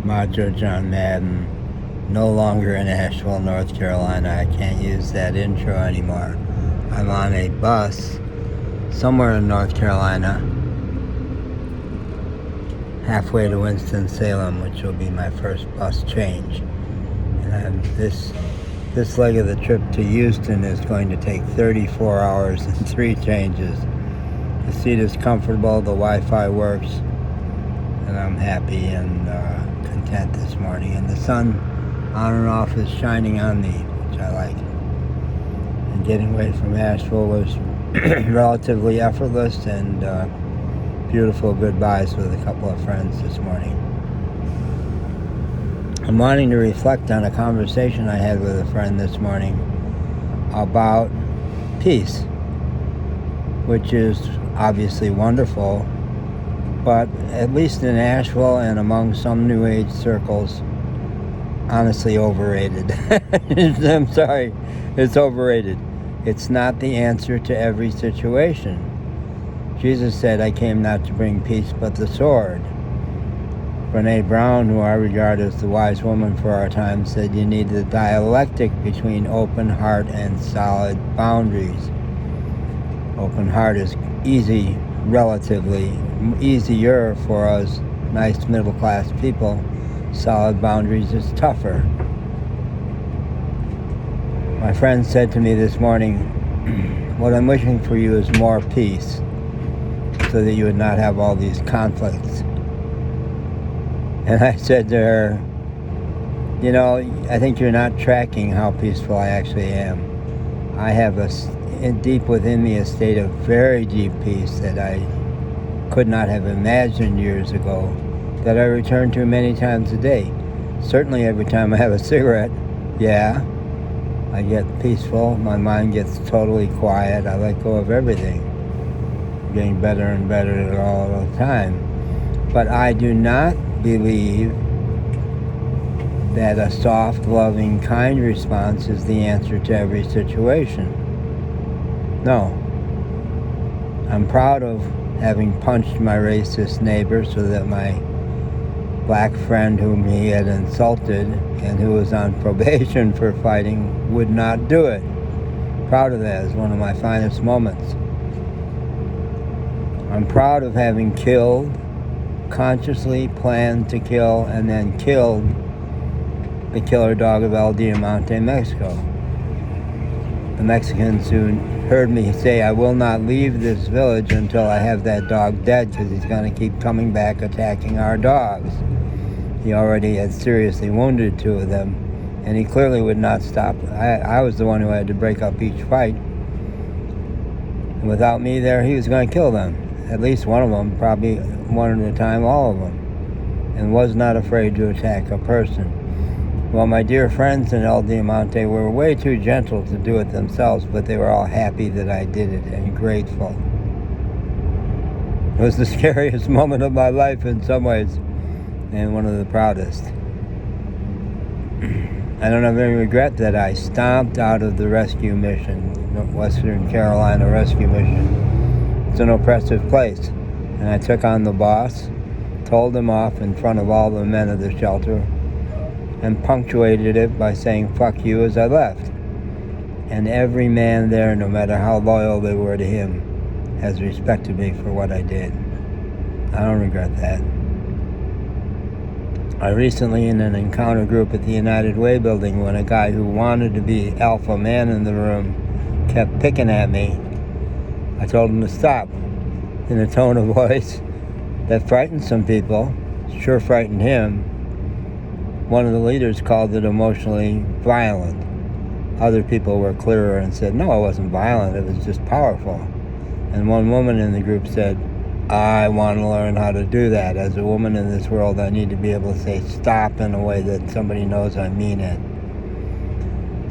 Macho John Madden, no longer in Asheville, North Carolina. I can't use that intro anymore. I'm on a bus somewhere in North Carolina, halfway to Winston-Salem, which will be my first bus change. And this leg of the trip to Houston is going to take 34 hours and 3 changes. The seat is comfortable, the Wi-Fi works, and I'm happy and content this morning. And the sun on and off is shining on me, which I like. And getting away from Asheville was relatively effortless, and beautiful goodbyes with a couple of friends this morning. I'm wanting to reflect on a conversation I had with a friend this morning about peace, which is obviously wonderful, but at least in Asheville and among some New Age circles, honestly overrated. I'm sorry, it's overrated. It's not the answer to every situation. Jesus said, I came not to bring peace but the sword. Brene Brown, who I regard as the wise woman for our time, said you need the dialectic between open heart and solid boundaries. Open heart is easy, relatively easier for us nice middle-class people. Solid boundaries is tougher. My friend said to me this morning, what I'm wishing for you is more peace, so that you would not have all these conflicts. And I said to her, you know, I think you're not tracking how peaceful I actually am. I have deep within me a state of very deep peace that I could not have imagined years ago, that I return to many times a day. Certainly every time I have a cigarette, yeah, I get peaceful. My mind gets totally quiet. I let go of everything. I'm getting better and better all the time. But I do not believe that a soft, loving, kind response is the answer to every situation. No. I'm proud of having punched my racist neighbor so that my black friend whom he had insulted and who was on probation for fighting would not do it. Proud of that. It's one of my finest moments. I'm proud of having killed, consciously planned to kill, and then killed the killer dog of El Diamante, Mexico. The Mexicans who heard me say, I will not leave this village until I have that dog dead, because he's going to keep coming back attacking our dogs. He already had seriously wounded 2 of them, and he clearly would not stop. I was the one who had to break up each fight. And without me there, he was going to kill them. At least one of them, probably one at a time, all of them, and was not afraid to attack a person. Well, my dear friends in El Diamante were way too gentle to do it themselves, but they were all happy that I did it and grateful. It was the scariest moment of my life in some ways, and one of the proudest. I don't have any regret that I stomped out of the rescue mission, Western Carolina Rescue Mission. It's an oppressive place. And I took on the boss, told him off in front of all the men of the shelter, and punctuated it by saying, fuck you, as I left. And every man there, no matter how loyal they were to him, has respected me for what I did. I don't regret that. I recently, in an encounter group at the United Way building, when a guy who wanted to be alpha man in the room kept picking at me, I told him to stop, in a tone of voice that frightened some people, sure frightened him. One of the leaders called it emotionally violent. Other people were clearer and said, no, it wasn't violent, it was just powerful. And one woman in the group said, I want to learn how to do that. As a woman in this world, I need to be able to say stop in a way that somebody knows I mean it.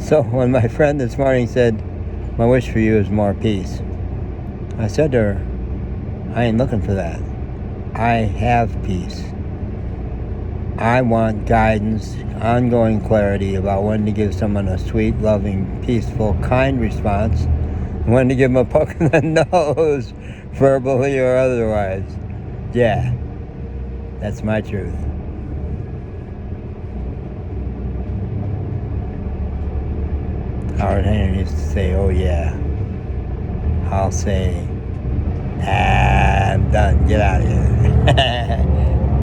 So when my friend this morning said, my wish for you is more peace, I said to her, I ain't looking for that. I have peace. I want guidance, ongoing clarity about when to give someone a sweet, loving, peaceful, kind response, and when to give them a poke in the nose, verbally or otherwise. Yeah, that's my truth. Howard Henry used to say, oh yeah. I'll say, I'm done, get out of here.